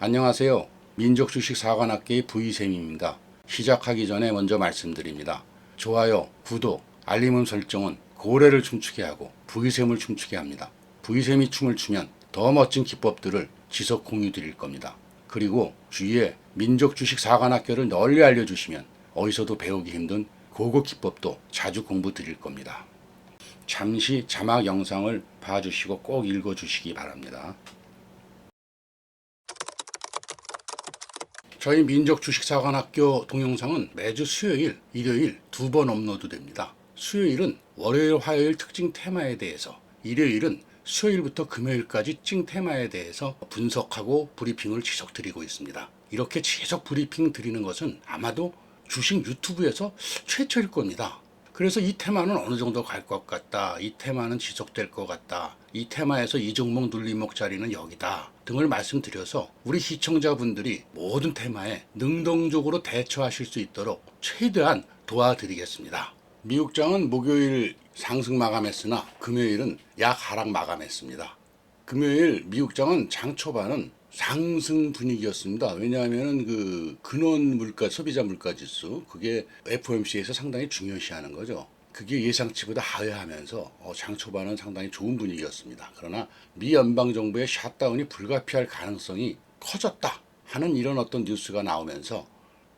안녕하세요. 민족주식사관학계의 V쌤입니다. 시작하기 전에 먼저 말씀드립니다. 좋아요, 구독, 알림 설정은 고래를 춤추게 하고 V쌤을 춤추게 합니다. V쌤이 춤을 추면 더 멋진 기법들을 지속 공유 드릴 겁니다. 그리고 주위에 민족주식사관학교를 널리 알려주시면 어디서도 배우기 힘든 고급 기법도 자주 공부 드릴 겁니다. 잠시 자막 영상을 봐주시고 꼭 읽어주시기 바랍니다. 저희 민족주식사관학교 동영상은 매주 수요일, 일요일 2번 업로드됩니다. 수요일은 월요일, 화요일 특징 테마에 대해서, 일요일은 수요일부터 금요일까지 특징 테마에 대해서 분석하고 브리핑을 지속 드리고 있습니다. 이렇게 지속 브리핑 드리는 것은 아마도 주식 유튜브에서 최초일 겁니다. 그래서 이 테마는 어느 정도 갈 것 같다, 이 테마는 지속될 것 같다, 이 테마에서 이 종목 눌림목 자리는 여기다 등을 말씀드려서 우리 시청자분들이 모든 테마에 능동적으로 대처하실 수 있도록 최대한 도와드리겠습니다. 미국장은 목요일 상승 마감했으나 금요일은 약 하락 마감했습니다. 금요일 미국장은 장 초반은 상승 분위기였습니다. 왜냐하면 그 근원 물가, 소비자 물가 지수, 그게 FOMC에서 상당히 중요시하는 거죠. 그게 예상치보다 하회하면서 장 초반은 상당히 좋은 분위기였습니다. 그러나 미 연방정부의 샷다운이 불가피할 가능성이 커졌다 하는 이런 어떤 뉴스가 나오면서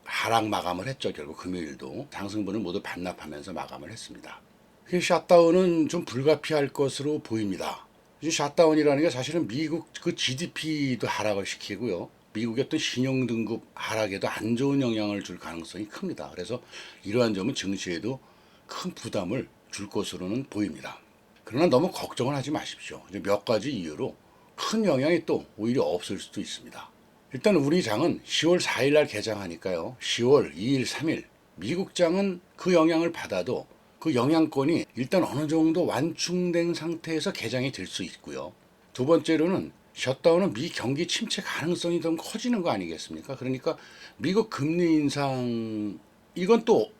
하락 마감을 했죠. 결국 금요일도 상승분을 모두 반납하면서 마감을 했습니다. 그 샷다운은 좀 불가피할 것으로 보입니다. 샷다운이라는 게 사실은 미국 그 GDP도 하락을 시키고요. 미국의 어떤 신용등급 하락에도 안 좋은 영향을 줄 가능성이 큽니다. 그래서 이러한 점은 증시에도 큰 부담을 줄 것으로는 보입니다. 그러나 너무 걱정을 하지 마십시오. 몇 가지 이유로 큰 영향이 또 오히려 없을 수도 있습니다. 일단 우리 장은 10월 4일 날 개장하니까요. 10월 2일, 3일 미국 장은 그 영향을 받아도 그 영향권이 일단 어느 정도 완충된 상태에서 개장이 될 수 있고요. 두 번째로는 셧다운은 미 경기 침체 가능성이 좀 커지는 거 아니겠습니까? 그러니까 미국 금리 인상 이건 또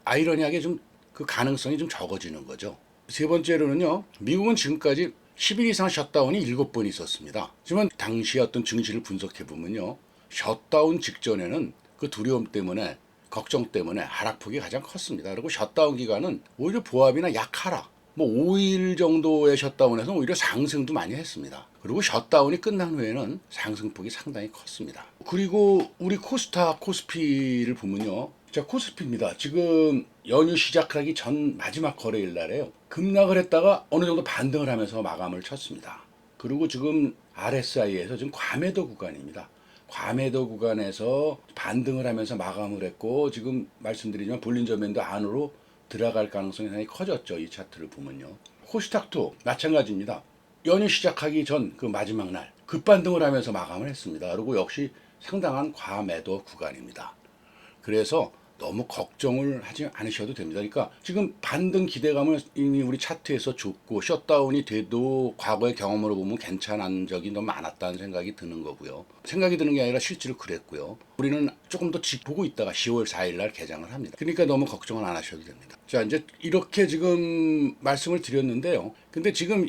아이러니하게 좀 그 가능성이 좀 적어지는 거죠. 세 번째로는요. 미국은 지금까지 10일 이상 셧다운이 7번 있었습니다. 하지만 당시 어떤 증시를 분석해 보면요. 셧다운 직전에는 그 두려움 때문에 걱정 때문에 하락폭이 가장 컸습니다. 그리고 셧다운 기간은 오히려 보합이나 약하락, 뭐 5일 정도의 셧다운에서 오히려 상승도 많이 했습니다. 그리고 셧다운이 끝난 후에는 상승폭이 상당히 컸습니다. 그리고 우리 코스닥, 코스피를 보면요. 자, 코스피입니다. 지금 연휴 시작하기 전 마지막 거래일 날에요. 급락을 했다가 어느 정도 반등을 하면서 마감을 쳤습니다. 그리고 지금 RSI에서 지금 과매도 구간입니다. 과매도 구간에서 반등을 하면서 마감을 했고 지금 말씀드리지만 볼린저 밴드 안으로 들어갈 가능성이 상당히 커졌죠. 이 차트를 보면요. 코스닥도 마찬가지입니다. 연휴 시작하기 전 그 마지막 날 급반등을 하면서 마감을 했습니다. 그리고 역시 상당한 과매도 구간입니다. 그래서 너무 걱정을 하지 않으셔도 됩니다. 그러니까 지금 반등 기대감은 이미 우리 차트에서 줬고 셧다운이 돼도 과거의 경험으로 보면 괜찮은 적이 너무 많았다는 생각이 드는 거고요. 생각이 드는 게 아니라 실제로 그랬고요. 우리는 조금 더 보고 있다가 10월 4일 날 개장을 합니다. 그러니까 너무 걱정을 안 하셔도 됩니다. 자, 이제 이렇게 지금 말씀을 드렸는데요. 근데 지금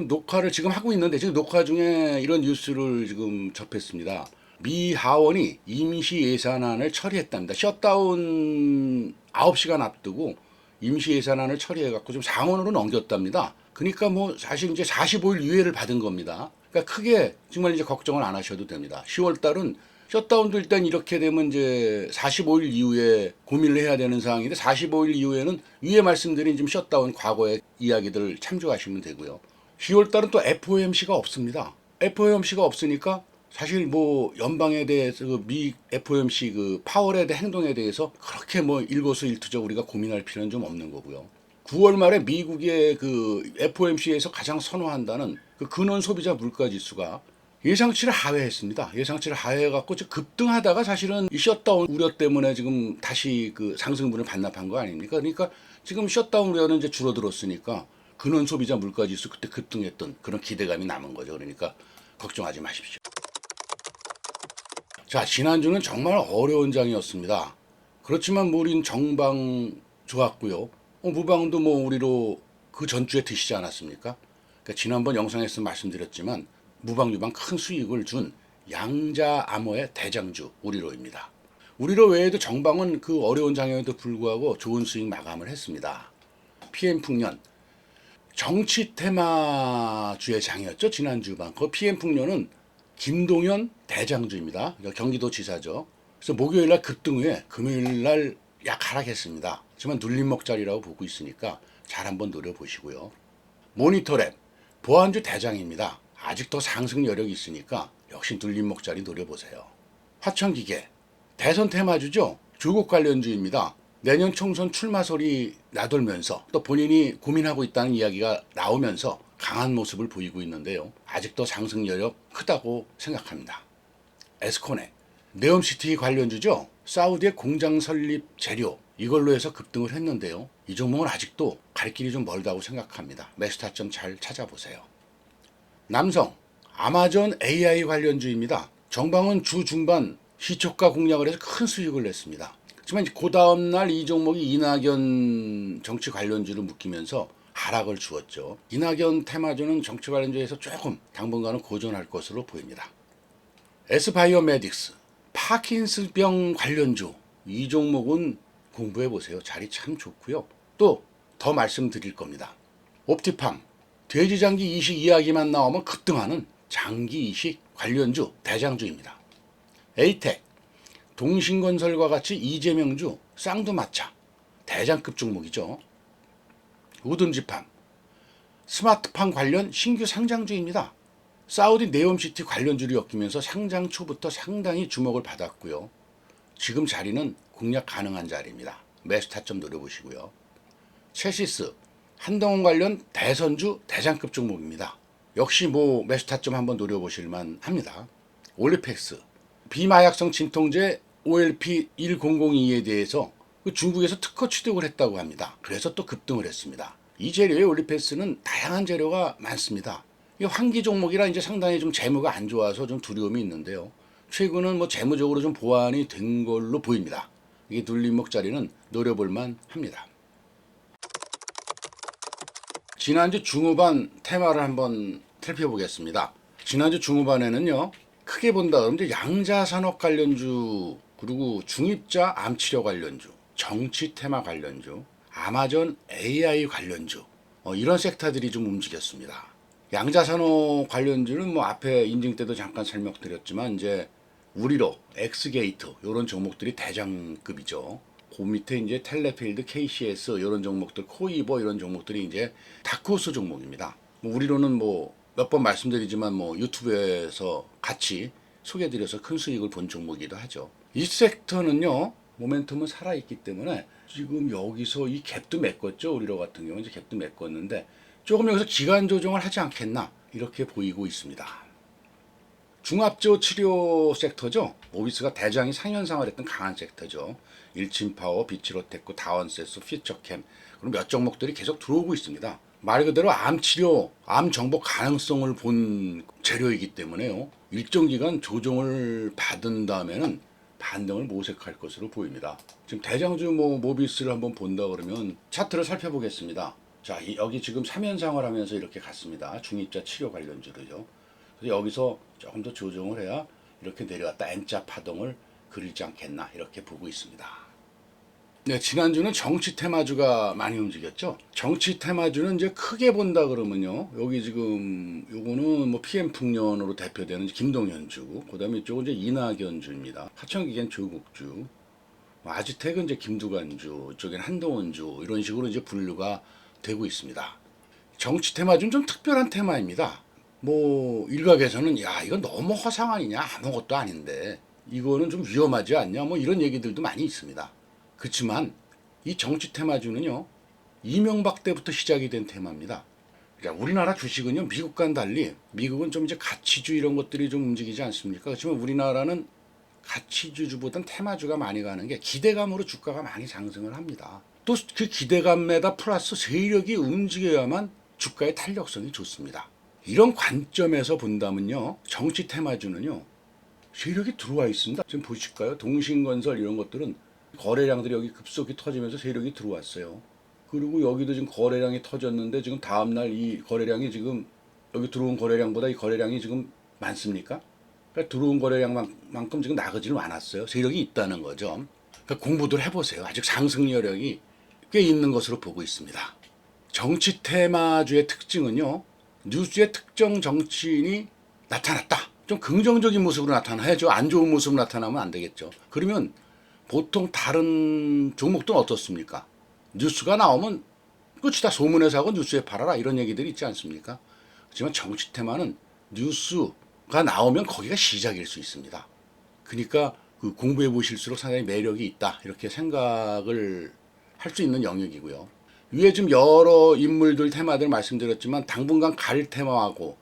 녹화를 지금 하고 있는데 지금 녹화 중에 이런 뉴스를 지금 접했습니다. 미 하원이 임시 예산안을 처리했답니다. 셧다운 9시간 앞두고 임시 예산안을 처리해갖고 좀 상원으로 넘겼답니다. 그러니까 뭐 사실 이제 45일 유예를 받은 겁니다. 그러니까 크게 정말 이제 걱정을 안 하셔도 됩니다. 10월 달은 셧다운도 일단 이렇게 되면 이제 45일 이후에 고민을 해야 되는 상황인데 45일 이후에는 위에 말씀드린 지금 셧다운 과거의 이야기들을 참조하시면 되고요. 10월 달은 또 FOMC가 없습니다. FOMC가 없으니까 사실 뭐 연방에 대해서 그 미 FOMC 그 파월에 대한 행동에 대해서 그렇게 뭐 일거수일투족 우리가 고민할 필요는 좀 없는 거고요. 9월 말에 미국의 그 FOMC에서 가장 선호한다는 그 근원 소비자 물가 지수가 예상치를 하회했습니다. 예상치를 하회해갖고 급등하다가 사실은 이 셧다운 우려 때문에 지금 다시 그 상승분을 반납한 거 아닙니까? 그러니까 지금 셧다운 우려는 이제 줄어들었으니까 근원 소비자 물가 지수 그때 급등했던 그런 기대감이 남은 거죠. 그러니까 걱정하지 마십시오. 자, 지난주는 정말 어려운 장이었습니다. 그렇지만 뭐 우린 정방 좋았고요. 무방도 뭐 우리로 그 전주에 드시지 않았습니까? 그러니까 지난번 영상에서 말씀드렸지만 무방 유방 큰 수익을 준 양자 암호의 대장주 우리로입니다. 우리로 외에도 정방은 그 어려운 장형에도 불구하고 좋은 수익 마감을 했습니다. PM 풍년 정치 테마주의 장이었죠. 지난주반. 그 PM 풍년은 김동연 대장주입니다. 그러니까 경기도지사죠. 그래서 목요일날 급등 후에 금요일날 약 하락했습니다. 하지만 눌림목자리라고 보고 있으니까 잘 한번 노려보시고요. 모니터랩 보안주 대장입니다. 아직 더 상승 여력이 있으니까 역시 눌림목자리 노려보세요. 화천기계 대선 테마주죠. 조국 관련주입니다. 내년 총선 출마설이 나돌면서 또 본인이 고민하고 있다는 이야기가 나오면서 강한 모습을 보이고 있는데요. 아직도 상승 여력 크다고 생각합니다. 에스코네 네옴시티 관련주죠. 사우디의 공장 설립 재료 이걸로 해서 급등을 했는데요. 이 종목은 아직도 갈 길이 좀 멀다고 생각합니다. 매수 타점 잘 찾아보세요. 남성 아마존 AI 관련주입니다. 정방은 주 중반 시초가 공략을 해서 큰 수익을 냈습니다. 하지만 그 다음날 이 종목이 이낙연 정치 관련주를 묶이면서 하락을 주었죠. 이낙연 테마주는 정치 관련주에서 조금 당분간은 고전할 것으로 보입니다. S바이오메딕스 파킨슨병 관련주 이 종목은 공부해 보세요. 자리 참 좋고요. 또 더 말씀드릴 겁니다. 옵티팜 돼지장기 이식 이야기만 나오면 급등하는 장기 이식 관련주 대장주입니다. 에이텍 동신건설과 같이 이재명주 쌍두마차 대장급 종목이죠. 우둔지팜 스마트팜 관련 신규 상장주입니다. 사우디 네옴시티 관련주를 엮이면서 상장 초부터 상당히 주목을 받았고요. 지금 자리는 공략 가능한 자리입니다. 매수 타점 노려보시고요. 체시스 한동훈 관련 대선주 대장급 종목입니다. 역시 매수 타점 한번 노려보실만 합니다. 올리펙스 비마약성 진통제 OLP1002에 대해서 중국에서 특허 취득을 했다고 합니다. 그래서 또 급등을 했습니다. 이 재료의 올리펙스는 다양한 재료가 많습니다. 이 환기 종목이라 이제 상당히 좀 재무가 안 좋아서 좀 두려움이 있는데요. 최근은 재무적으로 좀 보완이 된 걸로 보입니다. 이게 눌림목 자리는 노려볼만 합니다. 지난주 중후반 테마를 한번 살펴보겠습니다. 지난주 중후반에는요. 크게 본다 그러면 이제 양자산업 관련주 그리고 중입자 암치료 관련주 정치 테마 관련주 아마존 AI 관련주 이런 섹터들이 좀 움직였습니다. 양자산업 관련주는 앞에 인증 때도 잠깐 설명드렸지만 이제 우리로 엑스게이트 이런 종목들이 대장급이죠. 그 밑에 이제 텔레필드, KCS 이런 종목들, 코이버 이런 종목들이 이제 다크호스 종목입니다. 우리로는 몇 번 말씀드리지만 유튜브에서 같이 소개드려서 큰 수익을 본 종목이기도 하죠. 이 섹터는요 모멘텀은 살아있기 때문에 지금 여기서 이 갭도 메꿨죠. 우리로 같은 경우는 이제 갭도 메꿨는데 조금 여기서 기간 조정을 하지 않겠나 이렇게 보이고 있습니다. 중압조 치료 섹터죠. 모비스가 대장이 상현상을 했던 강한 섹터죠. 일침파워, 비치로테크, 다원세스, 퓨처캠 그리고 몇 종목들이 계속 들어오고 있습니다. 말 그대로 암치료, 암 정복 가능성을 본 재료이기 때문에요. 일정 기간 조정을 받은 다음에는 반등을 모색할 것으로 보입니다. 지금 대장주 모비스를 한번 본다 그러면 차트를 살펴보겠습니다. 자, 여기 지금 3연상을 하면서 이렇게 갔습니다. 중입자 치료 관련주로죠. 그래서 여기서 조금 더 조정을 해야 이렇게 내려갔다 N자 파동을 그리지 않겠나 이렇게 보고 있습니다. 네, 지난주는 정치 테마주가 많이 움직였죠. 정치 테마주는 이제 크게 본다 그러면요. 여기 지금 요거는 PM 풍년으로 대표되는 김동연주, 그다음에 이쪽은 이제 이낙연주입니다. 하천기계는 조국주, 아주택은 이제 김두관주, 이쪽엔 한동훈주 이런 식으로 이제 분류가 되고 있습니다. 정치 테마주는 좀 특별한 테마입니다. 일각에서는 야 이건 너무 허상 아니냐 아무것도 아닌데 이거는 좀 위험하지 않냐 이런 얘기들도 많이 있습니다. 그렇지만 이 정치 테마주는요 이명박 때부터 시작이 된 테마입니다. 그러니까 우리나라 주식은요 미국과는 달리 미국은 좀 이제 가치주 이런 것들이 좀 움직이지 않습니까? 그렇지만 우리나라는 가치주보단 테마주가 많이 가는 게 기대감으로 주가가 많이 상승을 합니다. 또 그 기대감에다 플러스 세력이 움직여야만 주가의 탄력성이 좋습니다. 이런 관점에서 본다면요 정치 테마주는요 세력이 들어와 있습니다. 지금 보실까요? 동신건설 이런 것들은 거래량들이 여기 급속히 터지면서 세력이 들어왔어요. 그리고 여기도 지금 거래량이 터졌는데 지금 다음날 이 거래량이 지금 여기 들어온 거래량보다 이 거래량이 지금 많습니까? 그러니까 들어온 거래량만큼 지금 나가지는 않았어요. 세력이 있다는 거죠. 그러니까 공부들 해보세요. 아직 상승 여력이 꽤 있는 것으로 보고 있습니다. 정치 테마주의 특징은요. 뉴스의 특정 정치인이 나타났다. 좀 긍정적인 모습으로 나타나야죠. 안 좋은 모습으로 나타나면 안 되겠죠. 그러면 보통 다른 종목들은 어떻습니까? 뉴스가 나오면 끝이다. 소문에서 하고 뉴스에 팔아라. 이런 얘기들이 있지 않습니까? 하지만 정치 테마는 뉴스가 나오면 거기가 시작일 수 있습니다. 그러니까 그 공부해 보실수록 상당히 매력이 있다. 이렇게 생각을 할 수 있는 영역이고요. 위에 좀 여러 인물들 테마들 말씀드렸지만 당분간 갈 테마하고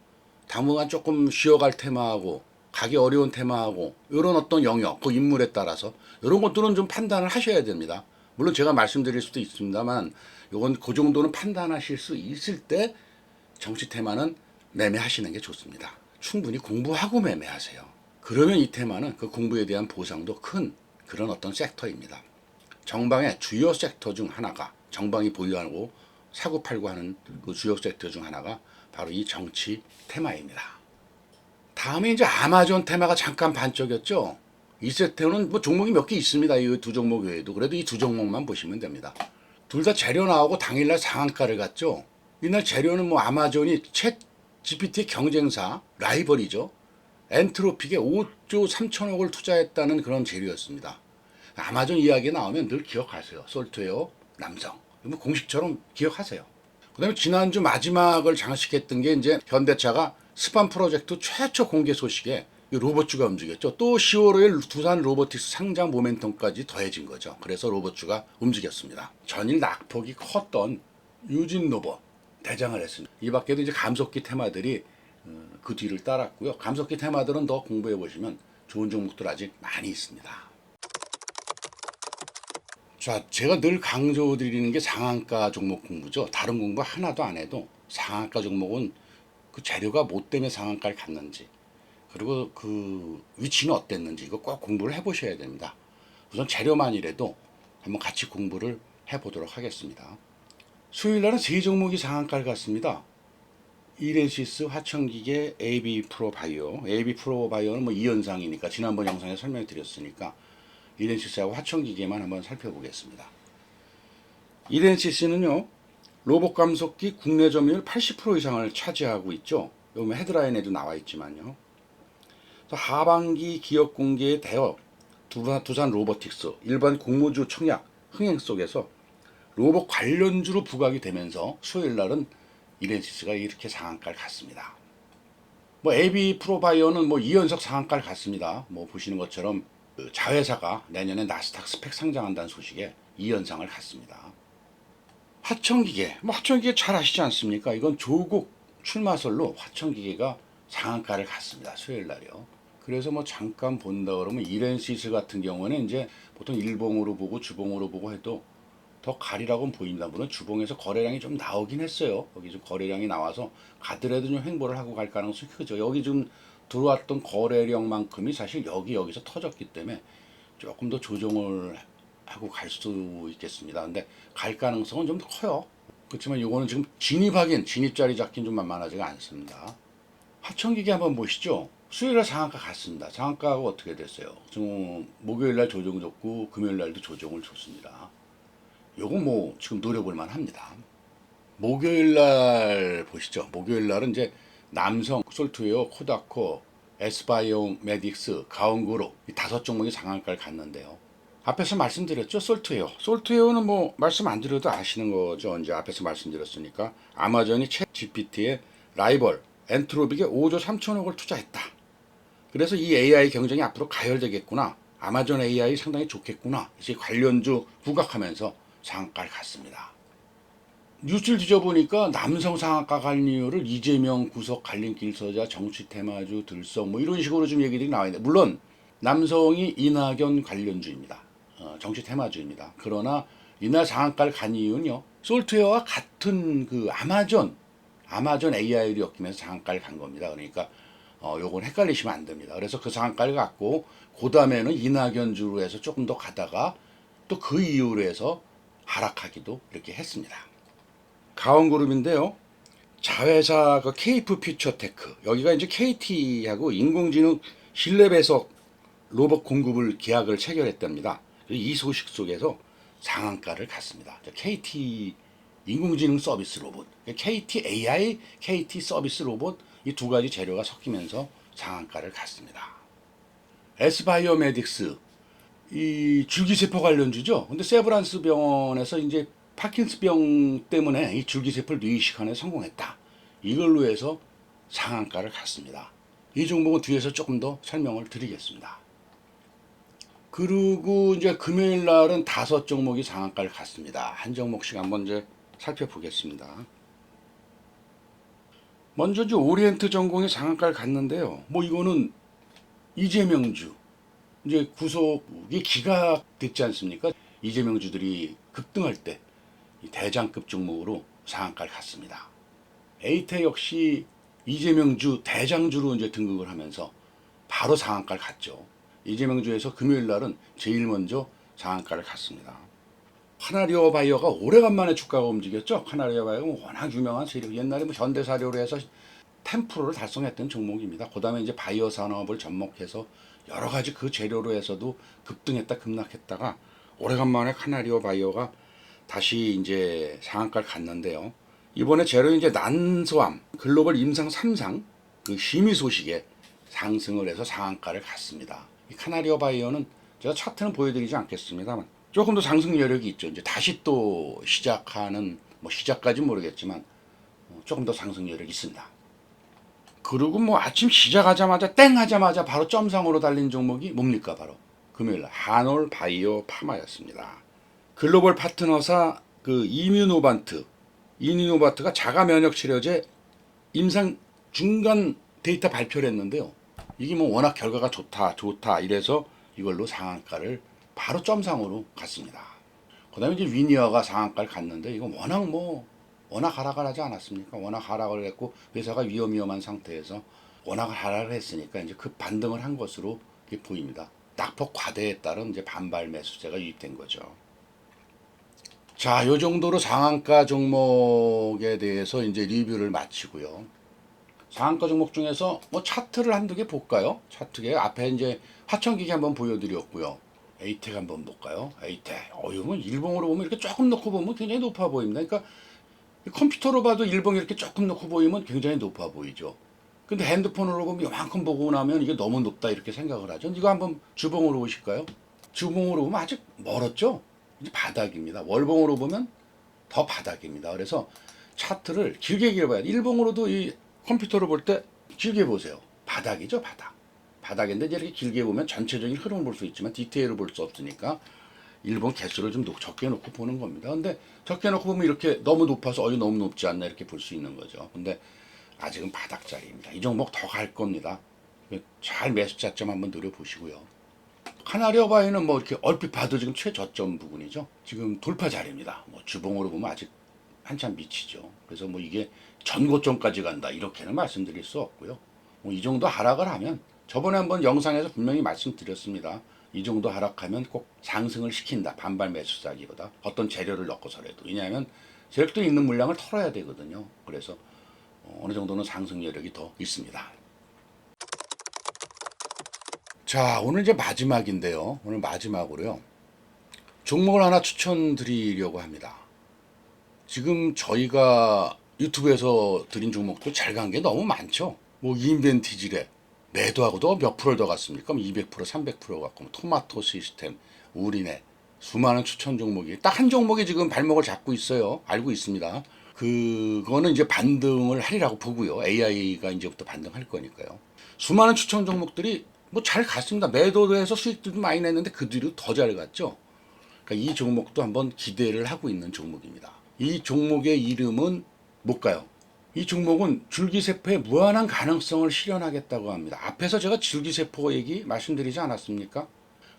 당분간 조금 쉬어갈 테마하고 가기 어려운 테마하고 이런 어떤 영역, 그 인물에 따라서 이런 것들은 좀 판단을 하셔야 됩니다. 물론 제가 말씀드릴 수도 있습니다만 이건 그 정도는 판단하실 수 있을 때 정치 테마는 매매하시는 게 좋습니다. 충분히 공부하고 매매하세요. 그러면 이 테마는 그 공부에 대한 보상도 큰 그런 어떤 섹터입니다. 정방의 주요 섹터 중 하나가 정방이 보유하고 사고팔고 하는 그 주요 섹터 중 하나가 바로 이 정치 테마입니다. 다음에 이제 아마존 테마가 잠깐 반쪽이었죠. 이 섹터는 뭐 종목이 몇 개 있습니다. 이 두 종목 외에도. 그래도 이 두 종목만 보시면 됩니다. 둘 다 재료 나오고 당일날 상한가를 갔죠. 이날 재료는 뭐 아마존이 챗 GPT의 경쟁사 라이벌이죠. 엔트로픽에 5조 3천억을 투자했다는 그런 재료였습니다. 아마존 이야기 나오면 늘 기억하세요. 솔트웨어, 남성. 뭐 공식처럼 기억하세요. 그 다음에 지난주 마지막을 장식했던 게 이제 현대차가 스판 프로젝트 최초 공개 소식에 로봇주가 움직였죠. 또 10월 5일 두산 로보틱스 상장 모멘텀까지 더해진 거죠. 그래서 로봇주가 움직였습니다. 전일 낙폭이 컸던 유진 로봇 대장을 했습니다. 이 밖에도 이제 감속기 테마들이 그 뒤를 따랐고요. 감속기 테마들은 더 공부해 보시면 좋은 종목들 아직 많이 있습니다. 자, 제가 늘 강조드리는 게 상한가 종목 공부죠. 다른 공부 하나도 안 해도 상한가 종목은 그 재료가 뭐 때문에 상한가를 갔는지 그리고 그 위치는 어땠는지 이거 꼭 공부를 해보셔야 됩니다. 우선 재료만이라도 한번 같이 공부를 해보도록 하겠습니다. 수요일날은 세 종목이 상한가를 갔습니다. 이렌시스, 화천기계, AB 프로바이오. AB 프로바이오는 뭐 2연상이니까 지난번 영상에 설명드렸으니까 이렌시스하고 화천기계만 한번 살펴보겠습니다. 이렌시스는요. 로봇 감속기 국내 점유율 80% 이상을 차지하고 있죠. 여기 헤드라인에도 나와 있지만요. 하반기 기업 공개에 대여 두산 로보틱스 일반 공모주 청약 흥행 속에서 로봇 관련주로 부각이 되면서 수요일 날은 이렌시스가 이렇게 상한가를 갔습니다. 뭐 AB 프로바이오는 뭐 2연속 상한가를 갔습니다. 뭐 보시는 것처럼 그 자회사가 내년에 나스닥 스펙 상장한다는 소식에 2연상을 갔습니다. 화천기계, 뭐 화천기계 잘 아시지 않습니까? 이건 조국 출마설로 화천기계가 상한가를 갔습니다. 수요일 날이요. 그래서 뭐 잠깐 본다 그러면 이렌시스 같은 경우는 이제 보통 일봉으로 보고 주봉으로 보고 해도 더 가리라고는 보입니다. 물론 주봉에서 거래량이 좀 나오긴 했어요. 여기 좀 거래량이 나와서 가더라도 좀 횡보를 하고 갈 가능성이 크죠. 여기 좀 들어왔던 거래량만큼이 사실 여기서 터졌기 때문에 조금 더 조정을 하고 갈 수 있겠습니다. 근데 갈 가능성은 좀 더 커요. 그렇지만 이거는 지금 진입 자리 잡긴 좀 만만하지가 않습니다. 화천기계 한번 보시죠. 수요일날 상한가 갔습니다. 상한가가 어떻게 됐어요? 지금 목요일날 조정 줬고 금요일날도 조정을 줬습니다. 요거 뭐 지금 노려볼 만합니다. 목요일날 보시죠. 목요일날은 이제 남성, 솔트웨어, 코다코, 에스바이오메딕스, 가온그룹 이 5종목이 상한가를 갔는데요. 앞에서 말씀드렸죠. 솔트웨어는 뭐 말씀 안 드려도 아시는 거죠. 이제 앞에서 말씀드렸으니까 아마존이 챗 GPT의 라이벌 엔트로픽에 5조 3천억을 투자했다. 그래서 이 AI 경쟁이 앞으로 가열되겠구나. 아마존 AI 상당히 좋겠구나. 이제 관련주 부각하면서 상한가를 갔습니다. 뉴스를 뒤져보니까 남성 상한가 갈 이유를 이재명 구속 갈림길 서자 정치 테마주 들썩 뭐 이런 식으로 좀 얘기들이 나와 있는데 물론 남성이 이낙연 관련주입니다. 정치 테마주입니다. 그러나 이날 상한가를 간 이유는요. 솔트웨어와 같은 그 아마존 AI를 엮이면서 상한가를 간 겁니다. 그러니까 요건 헷갈리시면 안 됩니다. 그래서 그 상한가를 갔고 그 다음에는 이낙연주로 해서 조금 더 가다가 또 그 이유로 해서 하락하기도 이렇게 했습니다. 가온그룹인데요. 자회사 그 케이프 퓨처테크 여기가 이제 KT하고 인공지능 실내 배석 로봇 공급을 계약을 체결했답니다. 이 소식 속에서 상한가를 갔습니다. KT 인공지능 서비스 로봇, KT AI, KT 서비스 로봇 이 두 가지 재료가 섞이면서 상한가를 갔습니다. S바이오메딕스 이 줄기세포 관련주죠. 근데 세브란스 병원에서 이제 파킨스병 때문에 이 줄기세포를 뇌이식하는 데 성공했다. 이걸로 해서 상한가를 갔습니다. 이 종목은 뒤에서 조금 더 설명을 드리겠습니다. 그리고 이제 금요일 날은 5종목이 상한가를 갔습니다. 한 종목씩 한번 이제 살펴보겠습니다. 먼저 이제 오리엔트 전공이 상한가를 갔는데요. 뭐 이거는 이재명주 이제 구속이 기각됐지 않습니까? 이재명주들이 급등할 때 대장급 종목으로 상한가를 갔습니다. 에이테 역시 이재명주 대장주로 이제 등극을 하면서 바로 상한가를 갔죠. 이재명주에서 금요일 날은 제일 먼저 상한가를 갔습니다. 카나리오 바이오가 오래간만에 주가가 움직였죠. 카나리오 바이오는 워낙 유명한 세력, 옛날에 뭐 현대사료로 해서 10%를 달성했던 종목입니다. 그 다음에 이제 바이오 산업을 접목해서 여러 가지 그 재료로 해서도 급등했다 급락했다가 오래간만에 카나리오 바이오가 다시 이제 상한가를 갔는데요. 이번에 재료 이제 난소암 글로벌 임상 3상 그 심의 소식에 상승을 해서 상한가를 갔습니다. 이 카나리오 바이오는 제가 차트는 보여드리지 않겠습니다만 조금 더 상승 여력이 있죠. 이제 다시 또 시작하는 뭐 시작까지는 모르겠지만 조금 더 상승 여력이 있습니다. 그리고 뭐 아침 시작하자마자 땡 하자마자 바로 점상으로 달린 종목이 뭡니까? 바로 금요일 날 한올 바이오 파마였습니다. 글로벌 파트너사 그 이뮤노반트가 자가 면역 치료제 임상 중간 데이터 발표를 했는데요. 이게 뭐 워낙 결과가 좋다 이래서 이걸로 상한가를 바로 점상으로 갔습니다. 그 다음에 이제 위니어가 상한가를 갔는데 이건 워낙 하락을 하지 않았습니까? 워낙 하락을 했고 회사가 위험한 상태에서 워낙 하락을 했으니까 이제 그 반등을 한 것으로 보입니다. 낙폭 과대에 따른 이제 반발 매수세가 유입된 거죠. 자, 요 정도로 상한가 종목에 대해서 이제 리뷰를 마치고요. 상한가 종목 중에서 뭐 차트를 한두 개 볼까요? 차트에 앞에 이제 화천기기 한번 보여드렸고요. 에이텍 한번 볼까요? 에이텍. 이거 일봉으로 보면 이렇게 조금 놓고 보면 굉장히 높아 보입니다. 그러니까 컴퓨터로 봐도 일봉이 이렇게 조금 놓고 보이면 굉장히 높아 보이죠. 근데 핸드폰으로 보면 이만큼 보고 나면 이게 너무 높다 이렇게 생각을 하죠. 이거 한번 주봉으로 보실까요? 주봉으로 보면 아직 멀었죠? 이제 바닥입니다. 월봉으로 보면 더 바닥입니다. 그래서 차트를 길게 봐야 돼. 일봉으로도 이 컴퓨터로 볼 때 길게 보세요. 바닥이죠, 바닥. 바닥인데 이렇게 길게 보면 전체적인 흐름을 볼 수 있지만 디테일을 볼 수 없으니까 일본 개수를 좀 적게 놓고 보는 겁니다. 근데 적게 놓고 보면 이렇게 너무 높아서 너무 높지 않나 이렇게 볼 수 있는 거죠. 근데 아직은 바닥자리입니다. 이 종목 더 갈 겁니다. 잘 매수 자점 한번 노려보시고요. 카나리오 바이오는 뭐 이렇게 얼핏 봐도 지금 최저점 부분이죠. 지금 돌파 자리입니다. 뭐 주봉으로 보면 아직 한참 미치죠. 그래서 뭐 이게 전고점까지 간다 이렇게는 말씀드릴 수 없고요. 뭐 이 정도 하락을 하면 저번에 한번 영상에서 분명히 말씀드렸습니다. 이 정도 하락하면 꼭 상승을 시킨다. 반발 매수사기보다 어떤 재료를 넣고서라도. 왜냐하면 세력도 있는 물량을 털어야 되거든요. 그래서 어느 정도는 상승 여력이 더 있습니다. 자, 오늘 이제 마지막인데요. 오늘 마지막으로요. 종목을 하나 추천드리려고 합니다. 지금 저희가 유튜브에서 드린 종목도 잘 간 게 너무 많죠. 뭐 인벤티지랩 매도하고도 몇 프로를 더 갔습니까? 200%, 300% 갖고 토마토 시스템, 우리네 수많은 추천 종목이 딱 한 종목이 지금 발목을 잡고 있어요. 알고 있습니다. 그거는 이제 반등을 하리라고 보고요. AI가 이제부터 반등할 거니까요. 수많은 추천 종목들이 뭐 잘 갔습니다. 매도도 해서 수익도 많이 냈는데 그 뒤로 더 잘 갔죠. 그러니까 이 종목도 한번 기대를 하고 있는 종목입니다. 이 종목의 이름은 뭘까요? 이 종목은 줄기세포의 무한한 가능성을 실현하겠다고 합니다. 앞에서 제가 줄기세포 얘기 말씀드리지 않았습니까?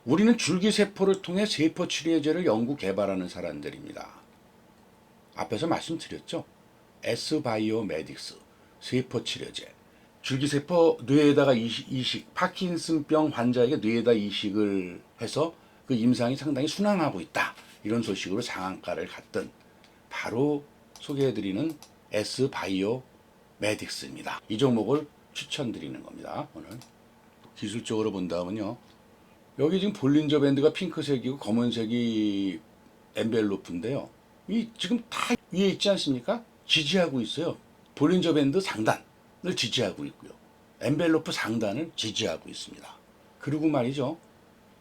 우리는 줄기세포를 통해 세포 치료제를 연구 개발하는 사람들입니다. 앞에서 말씀드렸죠. S바이오메딕스 세포 치료제. 줄기세포 뇌에다가 이식, 파킨슨병 환자에게 뇌에다 이식을 해서 그 임상이 상당히 순항하고 있다. 이런 소식으로 상한가를 갔던 바로 소개해드리는 S바이오메딕스입니다. 이 종목을 추천드리는 겁니다. 오늘. 기술적으로 본다면요. 여기 지금 볼린저 밴드가 핑크색이고 검은색이 엔벨로프인데요. 이 지금 다 위에 있지 않습니까? 지지하고 있어요. 볼린저 밴드 상단을 지지하고 있고요. 엔벨로프 상단을 지지하고 있습니다. 그리고 말이죠.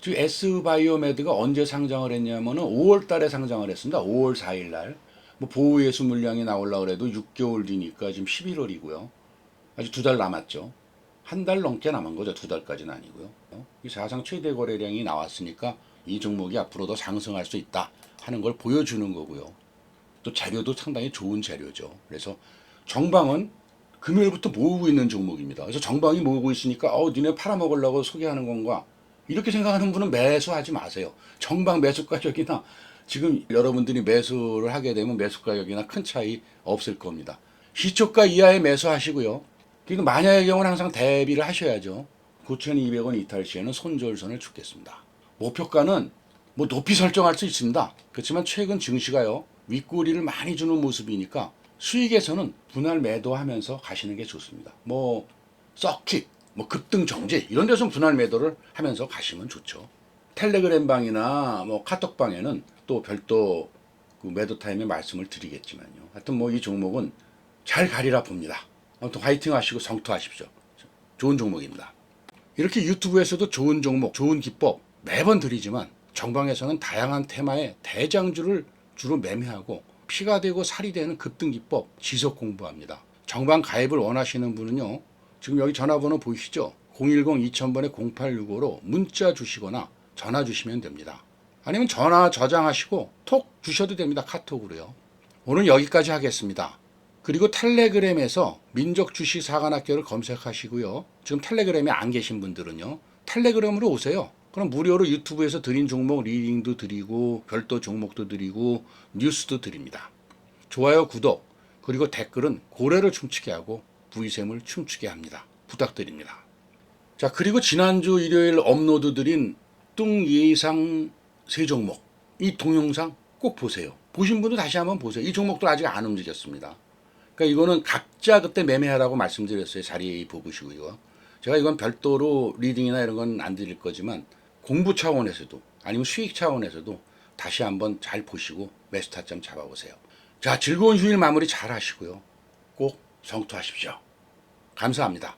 지금 S바이오메드가 언제 상장을 했냐면은 5월 달에 상장을 했습니다. 5월 4일 날. 뭐 보호예수 물량이 나오려고 해도 6개월 뒤니까 지금 11월이고요. 아직 2달 남았죠. 한 달 넘게 남은 거죠. 2달까지는 아니고요. 이 사상 최대 거래량이 나왔으니까 이 종목이 앞으로 더 상승할 수 있다 하는 걸 보여주는 거고요. 또 재료도 상당히 좋은 재료죠. 그래서 정방은 금요일부터 모으고 있는 종목입니다. 그래서 정방이 모으고 있으니까 니네 팔아먹으려고 소개하는 건가? 이렇게 생각하는 분은 매수하지 마세요. 정방 매수 가격이나 지금 여러분들이 매수를 하게 되면 매수 가격이나 큰 차이 없을 겁니다. 시초가 이하에 매수하시고요. 그리고 만약의 경우는 항상 대비를 하셔야죠. 9,200원 이탈 시에는 손절선을 주겠습니다. 목표가는 뭐 높이 설정할 수 있습니다. 그렇지만 최근 증시가요. 윗꼬리를 많이 주는 모습이니까 수익에서는 분할 매도하면서 가시는 게 좋습니다. 뭐 서킷, 뭐 급등 정지 이런 데서 분할 매도를 하면서 가시면 좋죠. 텔레그램 방이나 뭐 카톡 방에는 또 별도 그 매도 타임에 말씀을 드리겠지만요. 하여튼 뭐 이 종목은 잘 가리라 봅니다. 아무튼 화이팅 하시고 성투하십시오. 좋은 종목입니다. 이렇게 유튜브에서도 좋은 종목, 좋은 기법 매번 드리지만 정방에서는 다양한 테마의 대장주를 주로 매매하고 피가 되고 살이 되는 급등 기법 지속 공부합니다. 정방 가입을 원하시는 분은요. 지금 여기 전화번호 보이시죠? 010-2000번에 0865로 문자 주시거나 전화 주시면 됩니다. 아니면 전화 저장하시고 톡 주셔도 됩니다. 카톡으로요. 오늘 여기까지 하겠습니다. 그리고 텔레그램에서 민족주식 사관학교를 검색하시고요. 지금 텔레그램에 안 계신 분들은요. 텔레그램으로 오세요. 그럼 무료로 유튜브에서 드린 종목 리딩도 드리고 별도 종목도 드리고 뉴스도 드립니다. 좋아요, 구독, 그리고 댓글은 고래를 춤추게 하고 부의샘을 춤추게 합니다. 부탁드립니다. 자, 그리고 지난주 일요일 업로드 드린 뚱 예상 세 종목 이 동영상 꼭 보세요. 보신 분도 다시 한번 보세요. 이 종목도 아직 안 움직였습니다. 그러니까 이거는 각자 그때 매매하라고 말씀드렸어요. 자리 보시고요. 제가 이건 별도로 리딩이나 이런 건 안 드릴 거지만 공부 차원에서도 아니면 수익 차원에서도 다시 한번 잘 보시고 매수 타점 잡아보세요. 자, 즐거운 휴일 마무리 잘 하시고요. 꼭 성투하십시오. 감사합니다.